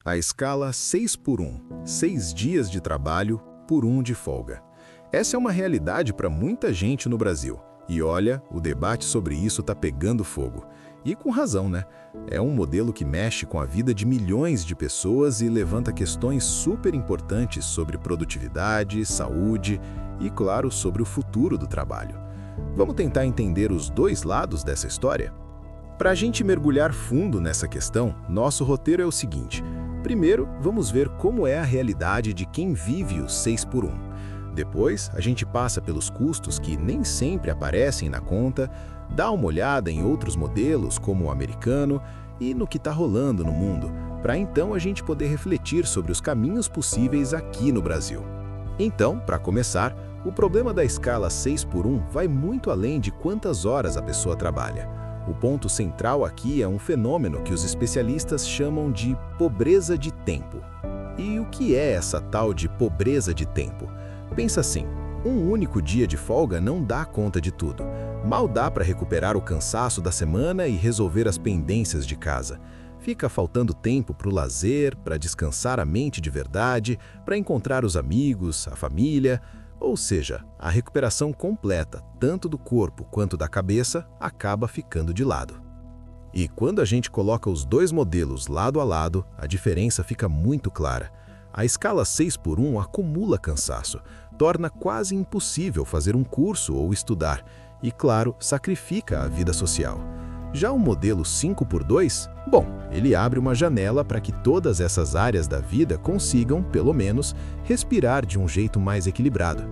A escala 6 por 1, 6 dias de trabalho por 1 de folga. Essa é uma realidade para muita gente no Brasil. E olha, o debate sobre isso está pegando fogo. E com razão, né? É um modelo que mexe com a vida de milhões de pessoas e levanta questões super importantes sobre produtividade, saúde e, claro, sobre o futuro do trabalho. Vamos tentar entender os dois lados dessa história? Para a gente mergulhar fundo nessa questão, nosso roteiro é o seguinte. Primeiro, vamos ver como é a realidade de quem vive o 6 por 1. Depois, a gente passa pelos custos que nem sempre aparecem na conta, dá uma olhada em outros modelos, como o americano, e no que está rolando no mundo, para então a gente poder refletir sobre os caminhos possíveis aqui no Brasil. Então, para começar, o problema da escala 6 por 1 vai muito além de quantas horas a pessoa trabalha. O ponto central aqui é um fenômeno que os especialistas chamam de pobreza de tempo. E o que é essa tal de pobreza de tempo? Pensa assim, um único dia de folga não dá conta de tudo. Mal dá para recuperar o cansaço da semana e resolver as pendências de casa. Fica faltando tempo para o lazer, para descansar a mente de verdade, para encontrar os amigos, a família. Ou seja, a recuperação completa, tanto do corpo quanto da cabeça, acaba ficando de lado. E quando a gente coloca os dois modelos lado a lado, a diferença fica muito clara. A escala 6 por 1 acumula cansaço, torna quase impossível fazer um curso ou estudar e, claro, sacrifica a vida social. Já o modelo 5 por 2, bom, ele abre uma janela para que todas essas áreas da vida consigam, pelo menos, respirar de um jeito mais equilibrado.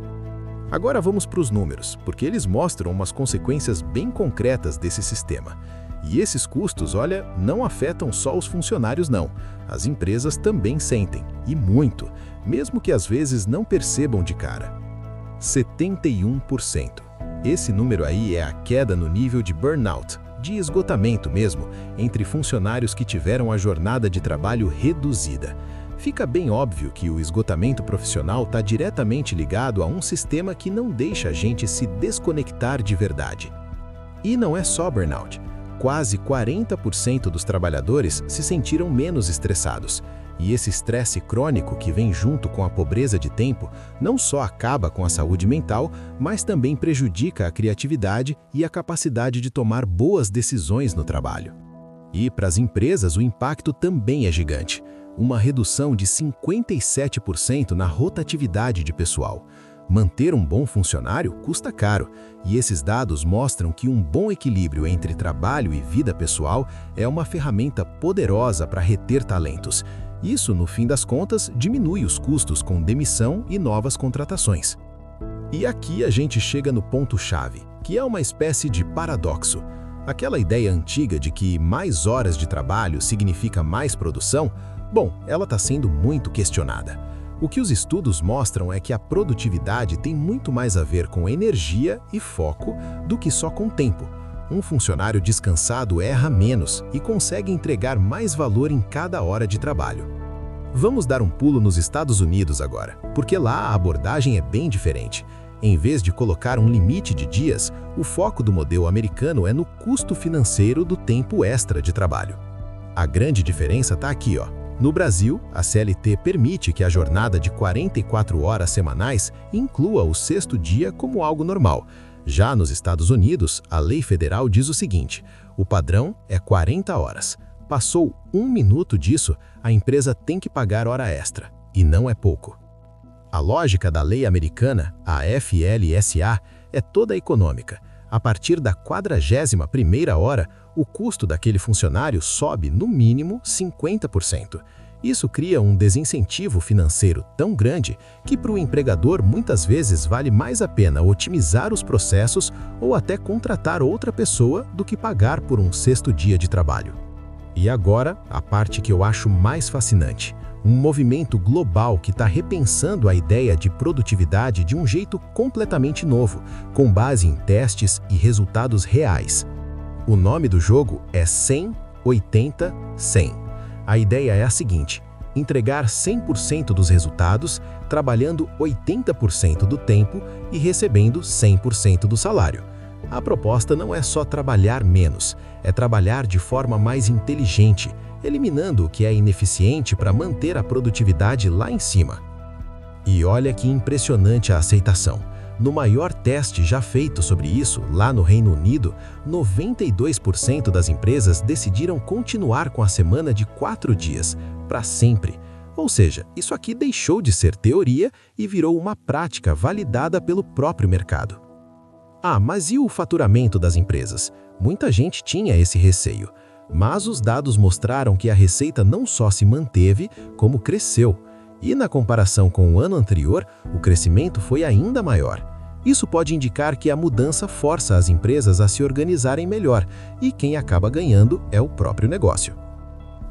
Agora vamos para os números, porque eles mostram umas consequências bem concretas desse sistema. E esses custos, olha, não afetam só os funcionários não. As empresas também sentem, e muito, mesmo que às vezes não percebam de cara. 71%. Esse número aí é a queda no nível de burnout, de esgotamento mesmo, entre funcionários que tiveram a jornada de trabalho reduzida. Fica bem óbvio que o esgotamento profissional está diretamente ligado a um sistema que não deixa a gente se desconectar de verdade. E não é só burnout. Quase 40% dos trabalhadores se sentiram menos estressados. E esse estresse crônico que vem junto com a pobreza de tempo não só acaba com a saúde mental, mas também prejudica a criatividade e a capacidade de tomar boas decisões no trabalho. E para as empresas o impacto também é gigante. Uma redução de 57% na rotatividade de pessoal. Manter um bom funcionário custa caro, e esses dados mostram que um bom equilíbrio entre trabalho e vida pessoal é uma ferramenta poderosa para reter talentos. Isso, no fim das contas, diminui os custos com demissão e novas contratações. E aqui a gente chega no ponto-chave, que é uma espécie de paradoxo. Aquela ideia antiga de que mais horas de trabalho significa mais produção, bom, ela está sendo muito questionada. O que os estudos mostram é que a produtividade tem muito mais a ver com energia e foco do que só com tempo. Um funcionário descansado erra menos e consegue entregar mais valor em cada hora de trabalho. Vamos dar um pulo nos Estados Unidos agora, porque lá a abordagem é bem diferente. Em vez de colocar um limite de dias, o foco do modelo americano é no custo financeiro do tempo extra de trabalho. A grande diferença está aqui, ó. No Brasil, a CLT permite que a jornada de 44 horas semanais inclua o sexto dia como algo normal. Já nos Estados Unidos, a lei federal diz o seguinte: o padrão é 40 horas. Passou 1 minuto disso, a empresa tem que pagar hora extra, e não é pouco. A lógica da lei americana, a FLSA, é toda econômica. A partir da 41ª hora, o custo daquele funcionário sobe no mínimo 50%. Isso cria um desincentivo financeiro tão grande que para o empregador muitas vezes vale mais a pena otimizar os processos ou até contratar outra pessoa do que pagar por um sexto dia de trabalho. E agora, a parte que eu acho mais fascinante. Um movimento global que está repensando a ideia de produtividade de um jeito completamente novo, com base em testes e resultados reais. O nome do jogo é 100, 80, 100. A ideia é a seguinte: entregar 100% dos resultados, trabalhando 80% do tempo e recebendo 100% do salário. A proposta não é só trabalhar menos, é trabalhar de forma mais inteligente, eliminando o que é ineficiente para manter a produtividade lá em cima. E olha que impressionante a aceitação. No maior teste já feito sobre isso, lá no Reino Unido, 92% das empresas decidiram continuar com a semana de 4 dias, para sempre. Ou seja, isso aqui deixou de ser teoria e virou uma prática validada pelo próprio mercado. Ah, mas e o faturamento das empresas? Muita gente tinha esse receio, mas os dados mostraram que a receita não só se manteve, como cresceu. E na comparação com o ano anterior, o crescimento foi ainda maior. Isso pode indicar que a mudança força as empresas a se organizarem melhor, e quem acaba ganhando é o próprio negócio.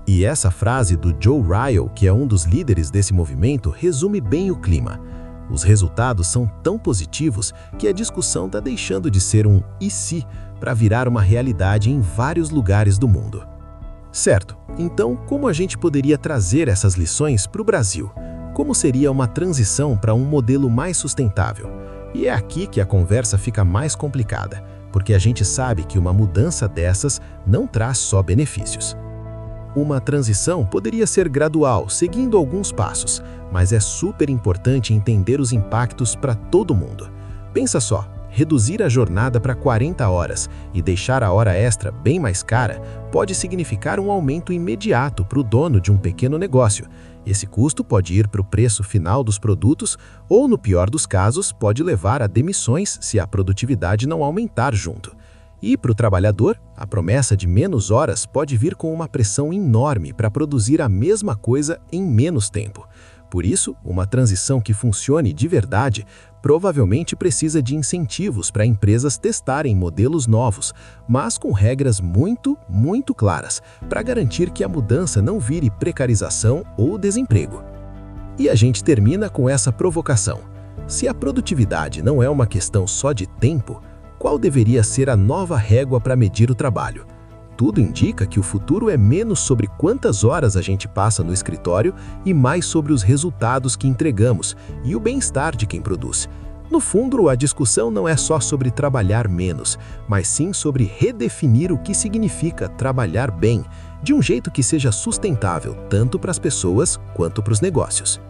E essa frase do Joe Ryle, que é um dos líderes desse movimento, resume bem o clima. Os resultados são tão positivos que a discussão está deixando de ser um "e se" para virar uma realidade em vários lugares do mundo. Certo, então como a gente poderia trazer essas lições para o Brasil? Como seria uma transição para um modelo mais sustentável? E é aqui que a conversa fica mais complicada, porque a gente sabe que uma mudança dessas não traz só benefícios. Uma transição poderia ser gradual, seguindo alguns passos, mas é super importante entender os impactos para todo mundo. Pensa só, reduzir a jornada para 40 horas e deixar a hora extra bem mais cara pode significar um aumento imediato para o dono de um pequeno negócio. Esse custo pode ir para o preço final dos produtos ou, no pior dos casos, pode levar a demissões se a produtividade não aumentar junto. E para o trabalhador, a promessa de menos horas pode vir com uma pressão enorme para produzir a mesma coisa em menos tempo. Por isso, uma transição que funcione de verdade provavelmente precisa de incentivos para empresas testarem modelos novos, mas com regras muito claras, para garantir que a mudança não vire precarização ou desemprego. E a gente termina com essa provocação. Se a produtividade não é uma questão só de tempo, qual deveria ser a nova régua para medir o trabalho? Tudo indica que o futuro é menos sobre quantas horas a gente passa no escritório e mais sobre os resultados que entregamos e o bem-estar de quem produz. No fundo, a discussão não é só sobre trabalhar menos, mas sim sobre redefinir o que significa trabalhar bem, de um jeito que seja sustentável tanto para as pessoas quanto para os negócios.